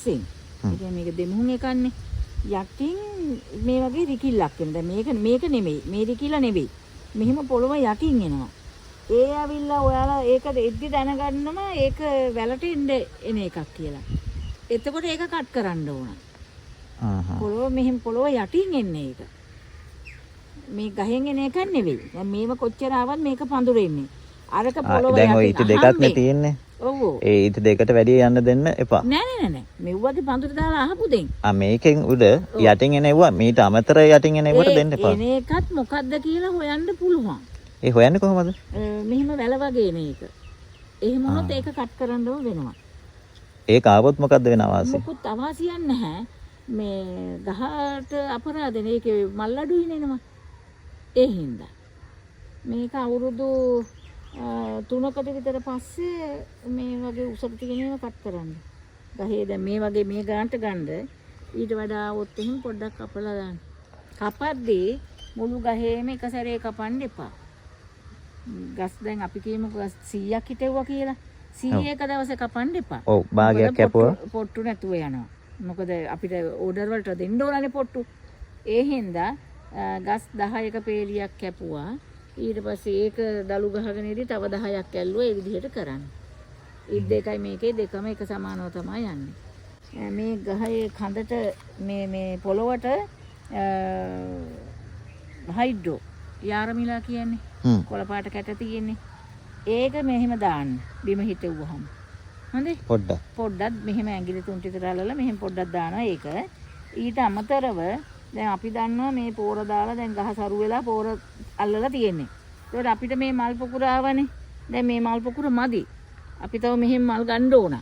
පස්සෙන්. ඉතින් මේක දෙමුහුන් එකන්නේ. යටින් මේ වගේ රිකිල්ලක් එන. දැන් මේක නෙමෙයි. මේ රිකිල්ල නෙමෙයි. මෙහිම පොළොව යටින් එනවා. ඒ ඇවිල්ලා ඔයාලා ඒක එද්දි දැනගන්නම ඒක වැලටෙන්න එන එකක් කියලා. එතකොට ඒක කට් කරන්න ඕන. පොළොව මෙහෙම පොළොව යටින් එන්නේ ඒක. මේ ගහෙන් එන එකක් නෙවෙයි. දැන් මේව කොච්චර ආවත් මේක පඳුරෙන්නේ. අරක පොළොව යටින්. දැන් ඔය ඊට දෙකක් නේ තියෙන්නේ. ඔව්. ඒ ඊට දෙකට වැඩි යන්න දෙන්න එපා. නෑ. මෙව්වගේ පඳුර දාලා අහපු දෙන්. මේකෙන් උඩ යටින් එන ඒවා මීට අමතර යටින් එන ඒවට දෙන්න එපා. එන එකත් මොකද්ද කියලා හොයන්න පුළුවන්. ඒ හොයන්නේ කොහමද? මෙහිම වැල වගේ නේ ඒක. එහෙම වුණොත් ඒක කට් කරන්න වෙනවා. ඒක ආවොත් මොකද්ද වෙන අවාසිය? මොකුත් අවාසියක් නැහැ. මේ ගහට අපරාධනේ ඒකේ මල් අඩුයි නේනවා. ඒ හින්දා මේක අවුරුදු 3කට විතර පස්සේ මේ වගේ උසට තියෙන ඒවා කට් කරන්න. ගහේ දැන් මේ වගේ මේ ගානට ගන්න ඊට වඩා આવොත් එහෙම පොඩ්ඩක් කපලා දාන්න. කපද්දී මුළු ගහේම එක සැරේ කපන්න එපා. ගස් දැන් අපි කියමු ගස් 100ක් හිටෙව්වා කියලා. 100 එක දවසේ කපන්න එපා. ඔව් භාගයක් කැපුවා. පොට්ටු නැතුව යනවා. මොකද අපිට ඕඩර් වලට දෙන්න ඕනනේ පොට්ටු. ඒ හින්දා ගස් 10ක පේලියක් කැපුවා. ඊට පස්සේ ඒක දලු ගහගෙන ඉදි තව 10ක් ඇල්ලුවා. ඒ විදිහට කරන්න. ඉත් දෙකයි මේකේ දෙකම එක සමානව තමයි යන්නේ. මේ ගහේ කඳට මේ පොළොවට හයිඩ්‍රෝ යාරමිලා කියන්නේ. කොළ පාට කැට තියෙන්නේ. ඒක මෙහෙම දාන්න. බිම හිටෙව්වහම. හොඳේ? පොඩ්ඩක් මෙහෙම ඇඟිලි තුන් ටිකට අල්ලලා මෙහෙම පොඩ්ඩක් දානවා ඒක. ඊට අමතරව දැන් අපි දන්නවා මේ පෝර දාලා දැන් ගහ සරු වෙලා පෝර අල්ලලා තියෙන්නේ. ඒකට අපිට මේ මල් පොකුර ආවනේ. දැන් මේ මල් පොකුර මදි. අපි තව මෙහෙම මල් ගන්න ඕන.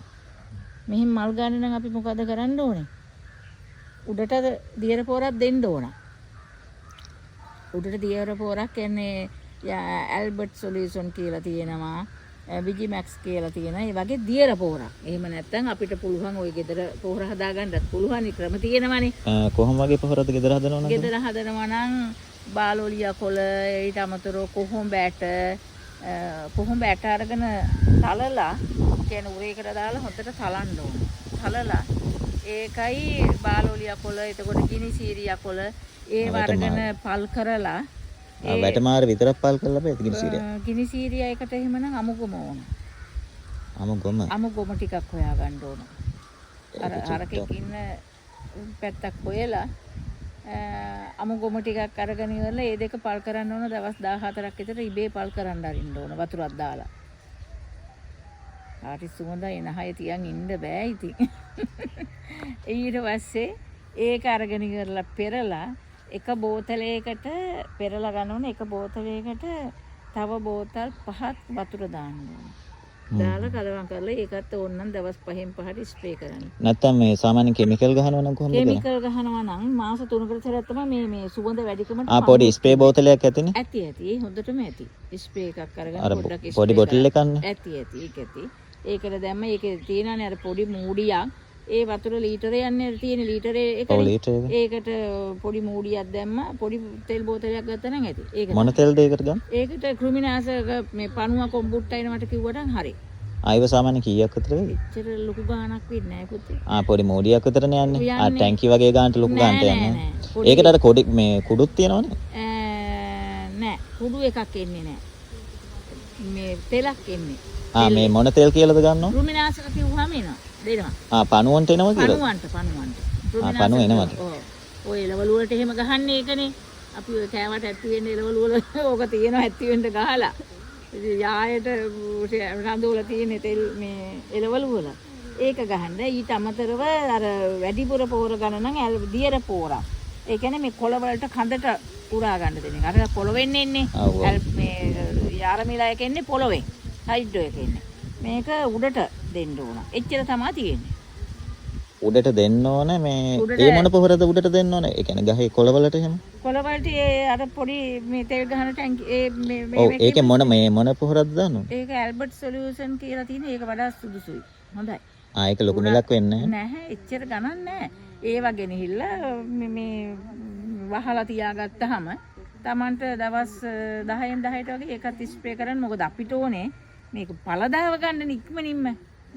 මෙහෙම මල් ගන්න නම් අපි මොකද කරන්න ඕනේ? උඩට දියර පෝරක් දෙන්න ඕන. උඩට දියර පෝරක් එන්නේ ඇල්බර්ට් සොලියුෂන් කියලා තියෙනවා. විජිමැක්ස් කියලා තියෙනවා. ඒ වගේ දියර පෝරක්. එහෙම නැත්නම් අපිට පුළුවන් ওই ගෙදර පෝර හදාගන්නත් පුළුවන් ක්‍රම තියෙනවානේ. කොහොම වගේ පෝරද ගෙදර හදනවා නම්? ගෙදර හදනවා නම් බාලෝලියා කොළ ඊට අමතරව කොහොඹ ඇට අරගෙන තලලා කියන්නේ උරේකට දාලා හොඳට තලන්න ඕන. තලලා ඒකයි බාලෝලියා කොළ එතකොට ගිනිසීරියා කොළ ඒ වර්ගන පල් කරලා වැටමාර විතරක් පල් කරලා බෑ ගිනිසීරියා. ගිනිසීරියා එකට එහෙමනම් අමුගොම ඕන. අමුගොම ටිකක් හොයා ගන්න ඕන. අරකෙක ඉන්න පැත්තක් හොයලා අමුගොම ටිකක් අරගෙන ඉවරලා ඒ දෙක පල් කරන්න ඕන දවස් 14ක් විතර ඉබේ පල් කරන්න අරින්න ඕන වතුරක් දාලා. ආටි සුවඳයි එනහය තියන් ඉන්න බෑ ඉතින්. ඊට පස්සේ ඒක අරගෙන ඉවරලා පෙරලා එක බෝතලයකට පෙරලා ගන්න ඕන එක බෝතලයකට තව බෝතල් 5ක් වතුර දාන්න ඕන. දාලා කලවම් කරලා ඒකත් ඕනනම් දවස් 5න් 5ට ස්ප්‍රේ කරන්න. නැත්තම් මේ සාමාන්‍ය කෙමිකල් ගහනවා නම් කොහොමද? කෙමිකල් ගහනවා නම් මාස 3කට සැරයක් තමයි මේ සුවඳ වැඩිකමට පොඩි ස්ප්‍රේ බෝතලයක් ඇතිනේ. ඇති. ඒ හොඳටම ඇති. ස්ප්‍රේ එකක් අරගෙන පොඩ්ඩක් පොඩි බොටල් එකක් නේ. ඇති. ඒක ඇති. ඒකට දැම්ම ඒකේ තියෙනනේ අර පොඩි මූඩියක්. ඒ වතුර ලීටරේ යන්නේ තියෙන ලීටරේ එකනේ. ඒකට පොඩි මූඩියක් දැම්ම පොඩි තෙල් බෝතලයක් ගත්තා නම් ඇති. ඒක මොන තෙල්ද ඒකට ගන්න? ඒකට කෘමිනාශක මේ පණුව කොම්බුට්ටයින මට කිව්වට හරි. ආයව සාමාන්‍ය කීයක් විතර වෙයි? එච්චර ලොකු ගාණක් වෙන්නේ නැහැ පුතේ. පොඩි මෝඩියක් විතරනේ යන්නේ. ටැංකි වගේ ගානට ලොකු ගානට යන්නේ. ඒකට අර කොඩි මේ කුඩුත් තියෙනවනේ. නෑ කුඩු එකක් එන්නේ නෑ. මේ තෙලක් එන්නේ. මේ මොන තෙල් කියලාද ගන්නව? කෘමිනාශක කිව්වම එනවා. දෙනවා. පණුවන්ට එනවා කියලා. පණුවන්ට. පණුව එනවාද? ඔය එළවලු වලට එහෙම ගහන්නේ ඒකනේ. අපි ඔය කෑවට ඇත්ති වෙන්න එළවලු වල ඕක තියෙනවා ඇත්ති වෙන්න ගහලා. ඉතින් යායට රඳවල තියෙන තෙල් මේ එළවලු වල ඒක ගහන්න. ඊට අමතරව අර වැඩිපුර පෝර ගන්න නම් දියර පෝරක්. ඒ කියන්නේ මේ කොළ වලට කඳට උරා ගන්න දෙන එක. අර පොළවෙන් එන්නේ. මේ යාරමිලා එක එන්නේ පොළවෙන්. හයිඩ්‍රෝ එක එන්නේ. මේක උඩට දෙන්න ඕන. එච්චර තමයි තියෙන්නේ. උඩට දෙන්න ඕන මේ ඒ මොන පොහොරද උඩට දෙන්න ඕන? ඒ කියන්නේ ගහේ කොළවලට එහෙම. කොළවලට අර පොඩි මේ තෙල් ගහන ටැංකි ඒකේ මොන පොහොරද දාන්නේ? ඒක ඇල්බර්ට් සොලියුෂන් කියලා තියෙන ඒක වඩා සුදුසුයි. හොඳයි. ඒක ලොකු මිලක් වෙන්නේ නැහැ. එච්චර ගණන් නැහැ. ඒ වගේ නිහිල්ලා මේ වහලා තියාගත්තාම Tamanට දවස් 10න් 10ට වගේ ඒකත් ස්ප්‍රේ කරන්න. මොකද අපිට ඕනේ මේක පළදාව ගන්න ඉක්මනින්ම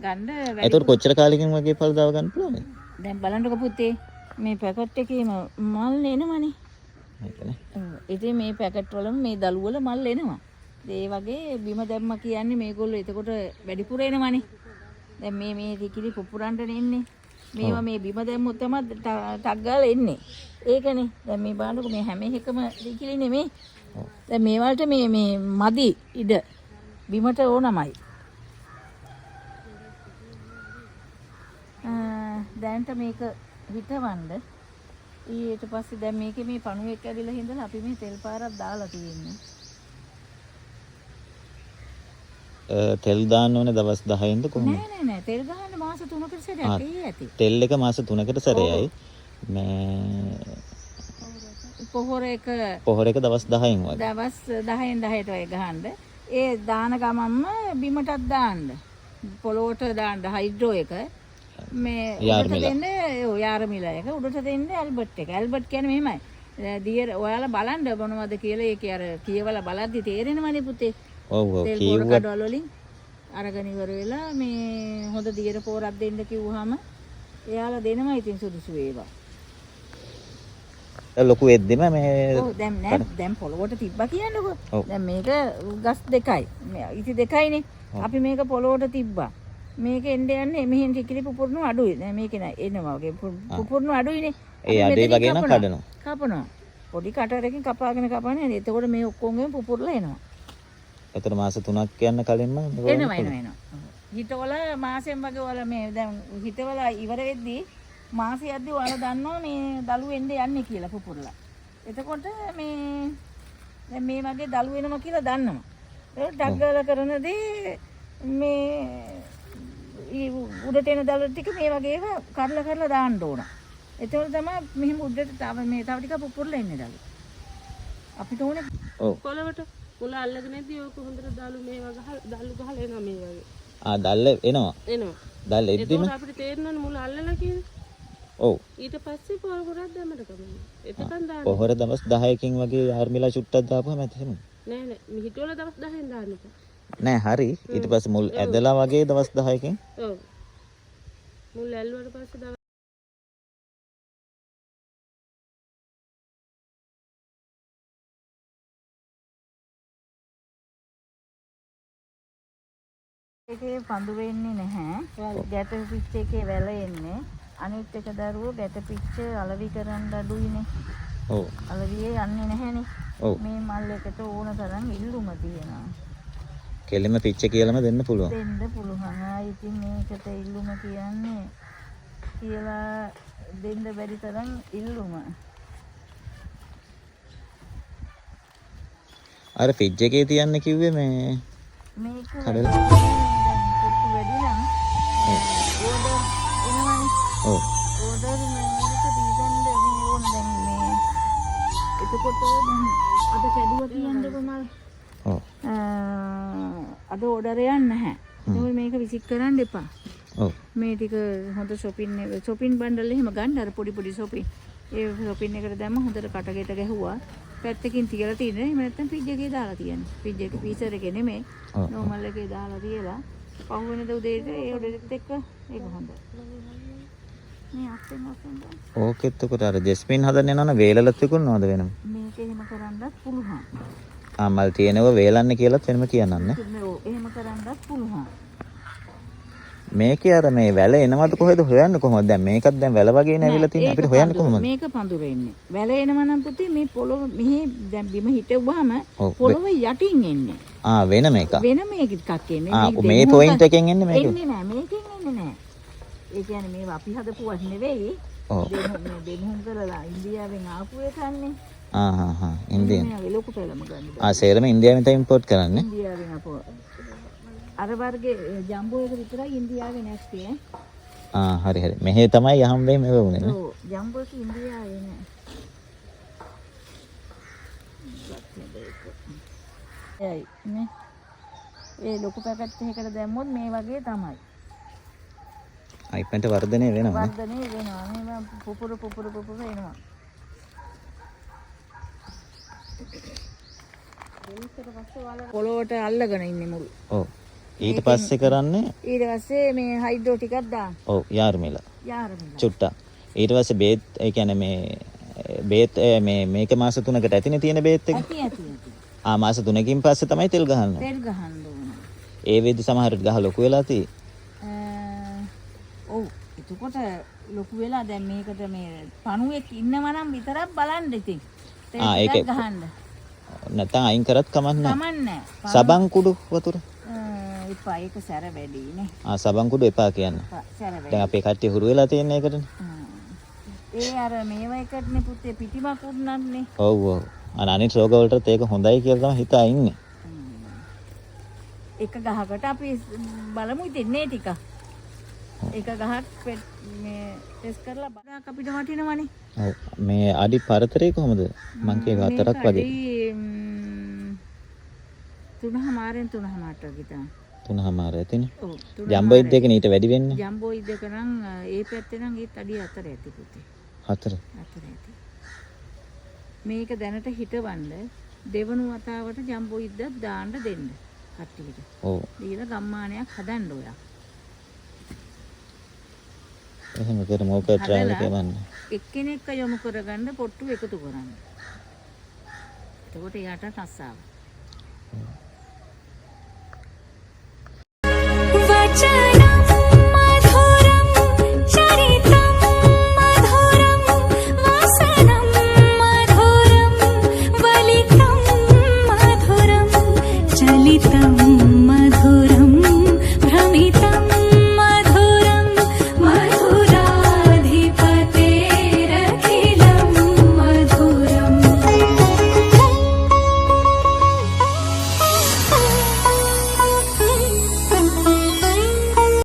ගන්න එතකොට කොච්චර කාලෙකින් වගේ ඵලදාව ගන්න පුළුවන්ද? දැන් බලන්නකො පුතේ මේ පැකට් එකේම මල් එනවනේ. ඒකනේ. ඉතින් මේ පැකට් වලම මේ දළු වල මල් එනවා. ඒ වගේ බිම දැම්ම කියන්නේ මේගොල්ලෝ එතකොට වැඩිපුර එනවනේ. දැන් මේ කිකිලි පුපුරන්ටනේ එන්නේ. මේවා මේ බිම දැම්මොත් තමයි ටක් ගාලා එන්නේ. ඒකනේ. දැන් මේ බලන්නකො මේ හැම එකම කිකිලි නෙමේ. දැන් මේ වලට මේ මදි ඉඩ බිමට ඕනමයි. දැන්ට මේක හිටවන්න ඊට පස්සේ දැන් මේකේ මේ පණුවෙක් ඇවිල්ලා හින්දලා අපි මේ තෙල් පාරක් දාලා තියෙන්නේ. තෙල් දාන්න ඕනේ දවස් 10න්ද කොහොමද? නෑ තෙල් ගහන්න මාස 3කට සැරයක් ඇති. තෙල් එක මාස 3කට සැරයයි. මේ පොහොර එක දවස් 10න් වගේ. දවස් 10න් 10ට ඔය ගහන්න. ඒ දාන ගමන්ම බිමටත් දාන්න. පොළොවට දාන්න හයිඩ්‍රෝ එක. මේ උඩට දෙන්නේ යාරමිලා එක උඩට දෙන්නේ ඇල්බර්ට් එක. ඇල්බර්ට් කියන්නේ මෙහෙමයි. දියර ඔයාලා බලන්න මොනවද කියලා ඒකේ අර කියවලා බලද්දි තේරෙනවනේ පුතේ. ඔව් කිව්වා කඩවල වලින් අරගෙන ඉවර වෙලා මේ හොඳ දියර පෝරක් දෙන්න කිව්වහම එයාලා දෙනවා ඉතින් සුදුසු ඒවා. ලොකු වෙද්දිම මේ ඔව් දැන් පොළොවට තිබ්බා කියන්නකෝ. දැන් මේක ගස් දෙකයි. ඉති දෙකයිනේ. අපි මේක පොළොවට තිබ්බා. මේක එන්නේ යන්නේ මෙහෙන් ටිකිලි පුපුරන අඩුයි. දැන් මේක නෑ එනවා වගේ පුපුරන අඩුයිනේ. ඒ අඩේ වගේ නම් කඩනවා. කපනවා. පොඩි කටරකින් කපාගෙන කපන්නේ. එතකොට මේ ඔක්කොම පුපුරලා එනවා. එතන මාස 3ක් යන කලින්ම එනවා. හිතවල මාසෙන් වගේ වල මේ දැන් හිතවල ඉවර වෙද්දී මාසෙ යද්දී ඔයාලා දන්නවා මේ දළු එන්නේ යන්නේ කියලා පුපුරලා. එතකොට මේ දැන් මේ වගේ දළු වෙනවා කියලා දන්නවා. ඒක ඩග්ගල කරනදී මේ උඩට එන දළු ටික මේ වගේ ඒවා කරලා දාන්න ඕන. එතකොට තමයි මෙහෙම උඩට තව ටික පුපුරලා එන්නේ දළු. අපිට ඕනේ කොළවට මුල අල්ලගෙන ඉදී ඔය කොහොඳට දළු මේවා දළු ගහලා එනවා මේ වගේ. දල්ල එනවා. දල්ල එද්දිම ඒක අපිට තේරෙනවනේ මුල අල්ලලා කියන්නේ. ඔව්. ඊට පස්සේ පොරපොරක් දැම්මට කමන්නේ. එතකන් දාන්න. පොහොර දවස් 10කින් වගේ ආර්මිලා චුට්ටක් දාපුවම ඇතෙම. නෑ මිහිටවල දවස් 10න් දාන්න එපා. නෑ හරි. ඊට පස්සේ මුල් ඇදලා වගේ දවස් 10කින්. ඔව්. මුල් ඇල්ලුවට පස්සේ දවස් ඒකේ පඳු වෙන්නේ නැහැ. ගැට පිච්ච එකේ වැල එන්නේ. අනිත් එක දරුවෝ ගැට පිච්ච අලවි කරන්න අඩුයිනේ. ඔව්. අලවියේ යන්නේ නැහැනේ. ඔව්. මේ මල් එකට ඕන තරම් ඉල්ලුම තියෙනවා. කෙලිම පිච්ච කියලාම දෙන්න පුළුවන්. දෙන්න පුළුවන්. ඉතින් මේකට ඉල්ලුම කියන්නේ කියලා දෙන්න බැරි තරම් ඉල්ලුම. අර ෆ්‍රිජ් එකේ තියන්න කිව්වේ මේ මේක කඩල. පොත්තු වැඩි නම් ඕඩර් එනවනේ. ඔව්. ඕඩර් මේකට දීගන්න මේ ඕන දැන් මේ එතකොට අද කැඩුවා කියන්නකො මල්. ඔව්. අද ඕඩර් යන්නේ නැහැ. ඒක මේක විසික් කරන්න එපා. ඔව්. මේ ටික හොඳ shopping බණ්ඩල් එහෙම ගන්න අර පොඩි shopping. ඒ shopping එකට දැම්ම හොඳට කටගෙට ගැහුවා. පැත්තකින් තියලා තියෙනවා. එහෙම නැත්නම් ෆ්‍රිජ් එකේ දාලා තියන්නේ. ෆ්‍රිජ් එකේ ෆ්‍රීසර් එකේ නෙමෙයි. නෝමල් එකේ දාලා තියලා පහුවෙනද උදේට ඒ ඔඩෙත් එක්ක ඒක හොඳයි. මේ අස්සෙන් ඕකෙත් උකට අර ජස්මින් හදන්න යනවා වේලලත් විකුණනවද වෙනම? මේක එහෙම කරන්නත් පුළුවන්. මල් තියෙනව වේලන්න කියලාත් වෙනම කියනන්නේ. එහෙම කරන්නත් පුළුවන්. මේකේ අර මේ වැල එනවද කොහෙද හොයන්නේ කොහොමද? දැන් මේකත් දැන් වැල වගේ නෑවිලා තියෙන අපිට හොයන්නේ කොහොමද? මේක පඳුර එන්නේ. වැල එනවා නම් පුතේ මේ පොළොව මෙහි දැන් බිම හිටවුවාම පොළොව යටින් එන්නේ. වෙන මේක. වෙන මේක එකක් එන්නේ. මේ පොයින්ට් එකෙන් එන්නේ මේක. එන්නේ නෑ මේකෙන් එන්නේ නෑ. ඒ කියන්නේ මේවා අපි හදපුවක් නෙවෙයි. දෙනුම් කරලා ඉන්දියාවෙන් ආපු එකන්නේ. ඉන්දියාවෙන්. මේ ලොකු පෙළම ගන්න. සේරම ඉන්දියාවෙන් තමයි ඉම්පෝට් කරන්නේ. ඉන්දියාවෙන් අපෝ අර වර්ගේ ජම්බෝ එක විතරයි ඉන්දියාවේ නැත්තේ. හරි. මෙහෙ තමයි යහම්බේ මේව උනේ නේ. ඔව් ජම්බෝ එක ඉන්දියාවේ නෑ. ඒයි නේ. ඒ ලොකු පැකට් එකකට දැම්මොත් මේ වගේ තමයි. අයිපන්ට වර්ධනය වෙනවා. වර්ධනය වෙනවා. මේවා පුපුර එනවා. පොළොවට අල්ලගෙන ඉන්නේ මුල්. ඔව්. ඊට පස්සේ කරන්නේ ඊට පස්සේ මේ හයිඩ්‍රෝ ටිකක් දාන්න. ඔව් යාරමිල. යාරමිලා. චුට්ටක්. ඊට පස්සේ බේත් ඒ කියන්නේ මේ බේත් මේක මාස 3කට ඇතිනේ තියෙන බේත් එක. ඇති. මාස 3කින් පස්සේ තමයි තෙල් ගහන්නේ. තෙල් ගහන්න ඕන. ඒ වෙද්දි සමහරට ගහ ලොකු වෙලා තියෙයි. ඔව් එතකොට ලොකු වෙලා දැන් මේකට මේ පණුවෙක් ඉන්නවා නම් විතරක් බලන්න ඉතින්. ඒක ගහන්න. නැත්නම් අයින් කරත් කමක් නැහැ. කමක් නැහැ. සබන් කුඩු වතුර. එපා ඒක සැර වැඩි නේ. සබන් කුඩු එපා කියන්න. සැර වැඩි. දැන් අපේ කට්ටිය හුරු වෙලා තියෙන එකටනේ. ඒ අර මේව එකටනේ පුතේ පිටිමක් උන්නන්නේ. ඔව්. අනිත් රෝග වලටත් ඒක හොඳයි කියලා තමයි හිතා ඉන්නේ. එක ගහකට අපි බලමු ඉතින් නේ ටික. එක ගහක් මේ ටෙස්ට් කරලා බලන්න අපිට වටිනවනේ. ඔව්. මේ අඩි පරතරය කොහමද? මං කිය 4ක් වගේ. 3මාරෙන් 3මාට වගේ තමයි. 3මාර ඇතිනේ. ඔව්. ජම්බෝයිඩ් එක ඊට වැඩි වෙන්නේ. ජම්බෝයිඩ් එක නම් ඒ පැත්තේ නම් ඒත් අඩි 4 ඇති පුතේ. 4. 4 ඇති. මේක දැනට හිටවන්න දෙවනු වතාවට ජම්බෝයිඩ්ඩක් දාන්න දෙන්න. කට්ටියට. ඔව්. දීලා ගම්මානයක් හදන්න ඔයා. එහෙම කරමු. ඕක ට්‍රයිල් කරන්න. එක්කෙනෙක්ව යොමු කරගන්න පොට්ටු එකතු කරන්න. එතකොට එයාට රස්සාව. चलितं मधुरं भ्रमितं